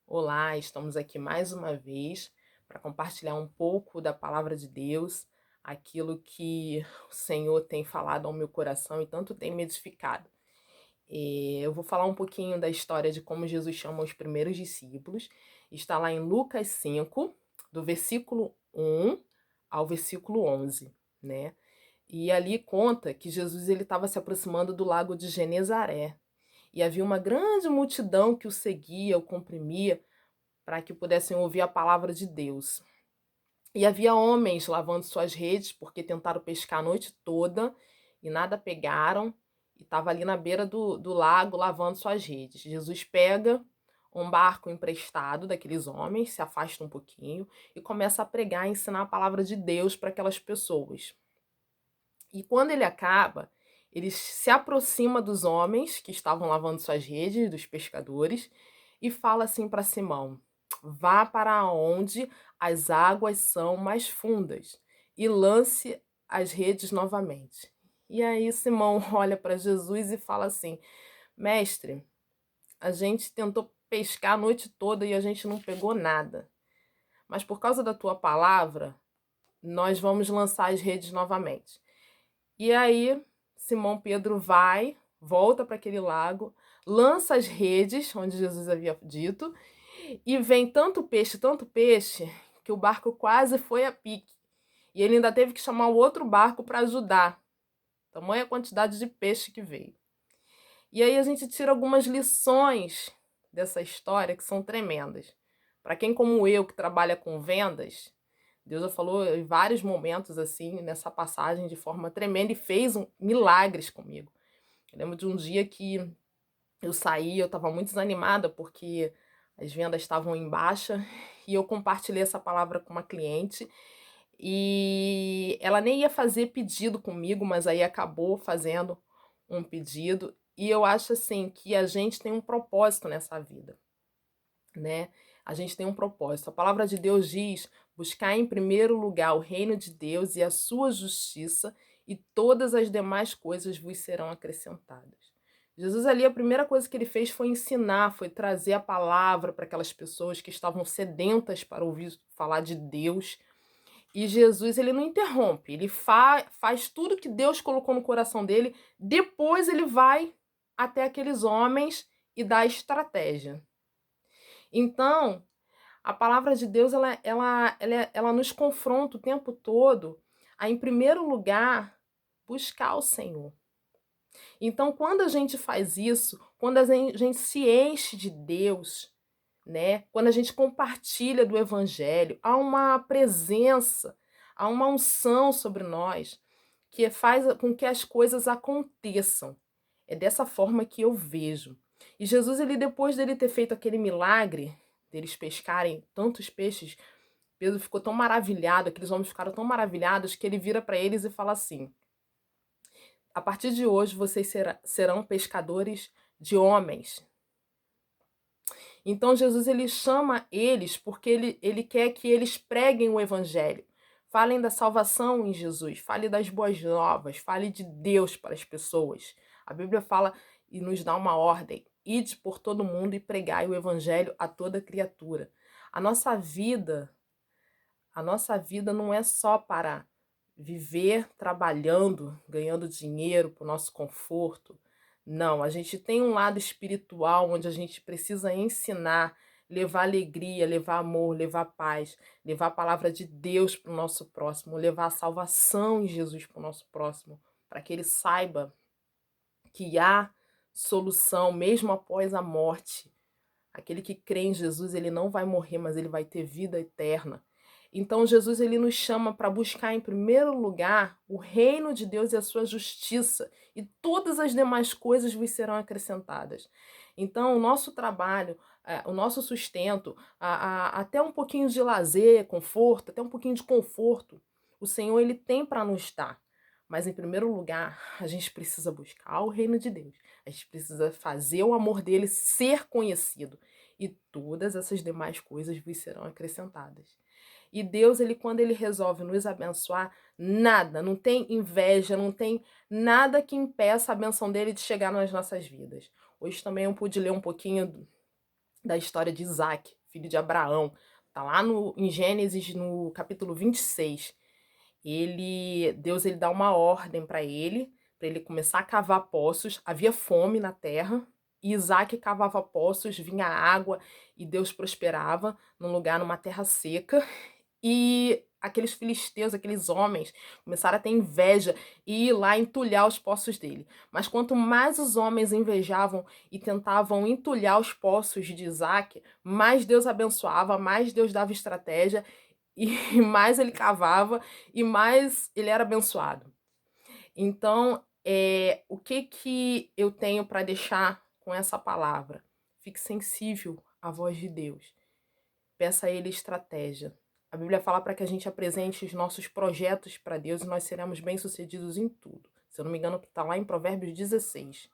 Olá, estamos aqui mais uma vez para compartilhar um pouco da palavra de Deus, aquilo que o Senhor tem falado ao meu coração e tanto tem me edificado. Eu vou falar um pouquinho da história de como Jesus chama os primeiros discípulos. Está lá em Lucas 5, do versículo 1 ao versículo 11, né? E ali conta que Jesus ele estava se aproximando do lago de Genezaré. E havia uma grande multidão que o seguia, o comprimia, para que pudessem ouvir a palavra de Deus. E havia homens lavando suas redes, porque tentaram pescar a noite toda e nada pegaram, e estava ali na beira do lago lavando suas redes. Jesus pega um barco emprestado daqueles homens, se afasta um pouquinho e começa a pregar e ensinar a palavra de Deus para aquelas pessoas. E quando ele acaba, ele se aproxima dos homens que estavam lavando suas redes, dos pescadores, e fala assim para Simão: vá para onde as águas são mais fundas e lance as redes novamente. E aí Simão olha para Jesus e fala assim: mestre, a gente tentou pescar a noite toda e a gente não pegou nada. Mas por causa da tua palavra, nós vamos lançar as redes novamente. E aí, Simão Pedro volta para aquele lago, lança as redes, onde Jesus havia dito, e vem tanto peixe, que o barco quase foi a pique. E ele ainda teve que chamar o outro barco para ajudar. Tamanha quantidade de peixe que veio. E aí a gente tira algumas lições dessa história que são tremendas. Para quem como eu, que trabalha com vendas, Deus já falou em vários momentos assim, nessa passagem, de forma tremenda, e fez milagres comigo. Eu lembro de um dia que eu saí, eu estava muito desanimada, porque as vendas estavam em baixa, e eu compartilhei essa palavra com uma cliente, e ela nem ia fazer pedido comigo, mas aí acabou fazendo um pedido, e eu acho assim que a gente tem um propósito nessa vida, né? A gente tem um propósito. A palavra de Deus diz: buscar em primeiro lugar o reino de Deus e a sua justiça, e todas as demais coisas vos serão acrescentadas. Jesus ali, a primeira coisa que ele fez foi ensinar, foi trazer a palavra para aquelas pessoas que estavam sedentas para ouvir falar de Deus. E Jesus, ele não interrompe, ele faz tudo que Deus colocou no coração dele, depois ele vai até aqueles homens e dá a estratégia. Então, a palavra de Deus, ela nos confronta o tempo todo a, em primeiro lugar, buscar o Senhor. Então, quando a gente faz isso, quando a gente se enche de Deus, né? Quando a gente compartilha do Evangelho, há uma presença, há uma unção sobre nós que faz com que as coisas aconteçam. É dessa forma que eu vejo. E Jesus, ele depois dele ter feito aquele milagre, deles pescarem tantos peixes, Pedro ficou tão maravilhado, aqueles homens ficaram tão maravilhados, que ele vira para eles e fala assim: a partir de hoje vocês serão pescadores de homens. Então Jesus, ele chama eles porque ele quer que eles preguem o evangelho. Falem da salvação em Jesus, fale das boas novas, fale de Deus para as pessoas. A Bíblia fala e nos dá uma ordem: ide por todo mundo e pregai o evangelho a toda criatura. A nossa vida, a nossa vida não é só para viver trabalhando, ganhando dinheiro para o nosso conforto. Não, a gente tem um lado espiritual onde a gente precisa ensinar, levar alegria, levar amor, levar paz, levar a palavra de Deus para o nosso próximo, levar a salvação em Jesus para o nosso próximo, para que ele saiba que há solução mesmo após a morte. Aquele que crê em Jesus, ele não vai morrer, mas ele vai ter vida eterna. Então Jesus, ele nos chama para buscar em primeiro lugar o reino de Deus e a sua justiça, e todas as demais coisas vos serão acrescentadas. Então o nosso trabalho, o nosso sustento, até um pouquinho de lazer, conforto, até um pouquinho de conforto, o Senhor, ele tem para nos dar. Mas em primeiro lugar, a gente precisa buscar o reino de Deus. A gente precisa fazer o amor dele ser conhecido. E todas essas demais coisas vos serão acrescentadas. E Deus, ele, quando ele resolve nos abençoar, nada, não tem inveja, não tem nada que impeça a benção dele de chegar nas nossas vidas. Hoje também eu pude ler um pouquinho da história de Isaac. filho de Abraão. Tá lá em Gênesis, no capítulo 26. Deus ele dá uma ordem para ele começar a cavar poços. Havia fome na terra, e Isaac cavava poços, vinha água, e Deus prosperava num lugar, numa terra seca. E aqueles filisteus, aqueles homens, começaram a ter inveja e ir lá entulhar os poços dele. Mas quanto mais os homens invejavam e tentavam entulhar os poços de Isaac, mais Deus abençoava, mais Deus dava estratégia, e mais ele cavava e mais ele era abençoado. Então, o que eu tenho para deixar com essa palavra? Fique sensível à voz de Deus. Peça a Ele estratégia. A Bíblia fala para que a gente apresente os nossos projetos para Deus e nós seremos bem-sucedidos em tudo. Se eu não me engano, está lá em Provérbios 16.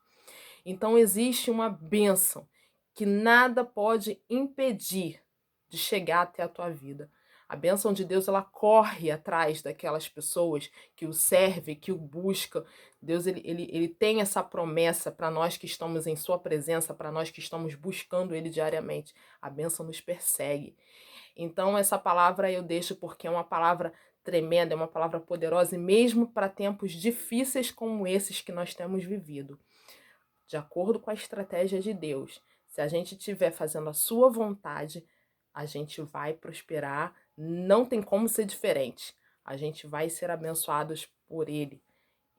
Então, existe uma bênção que nada pode impedir de chegar até a tua vida. A bênção de Deus, ela corre atrás daquelas pessoas que o servem, que o buscam. Deus, ele tem essa promessa para nós que estamos em sua presença, para nós que estamos buscando ele diariamente. A bênção nos persegue. Então, essa palavra eu deixo porque é uma palavra tremenda, é uma palavra poderosa, e mesmo para tempos difíceis como esses que nós temos vivido, de acordo com a estratégia de Deus, se a gente estiver fazendo a sua vontade, a gente vai prosperar, não tem como ser diferente. A gente vai ser abençoados por Ele.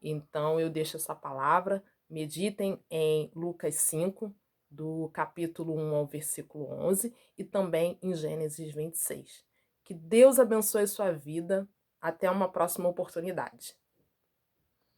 Então eu deixo essa palavra, meditem em Lucas 5, do capítulo 1 ao versículo 11, e também em Gênesis 26. Que Deus abençoe sua vida. Até uma próxima oportunidade.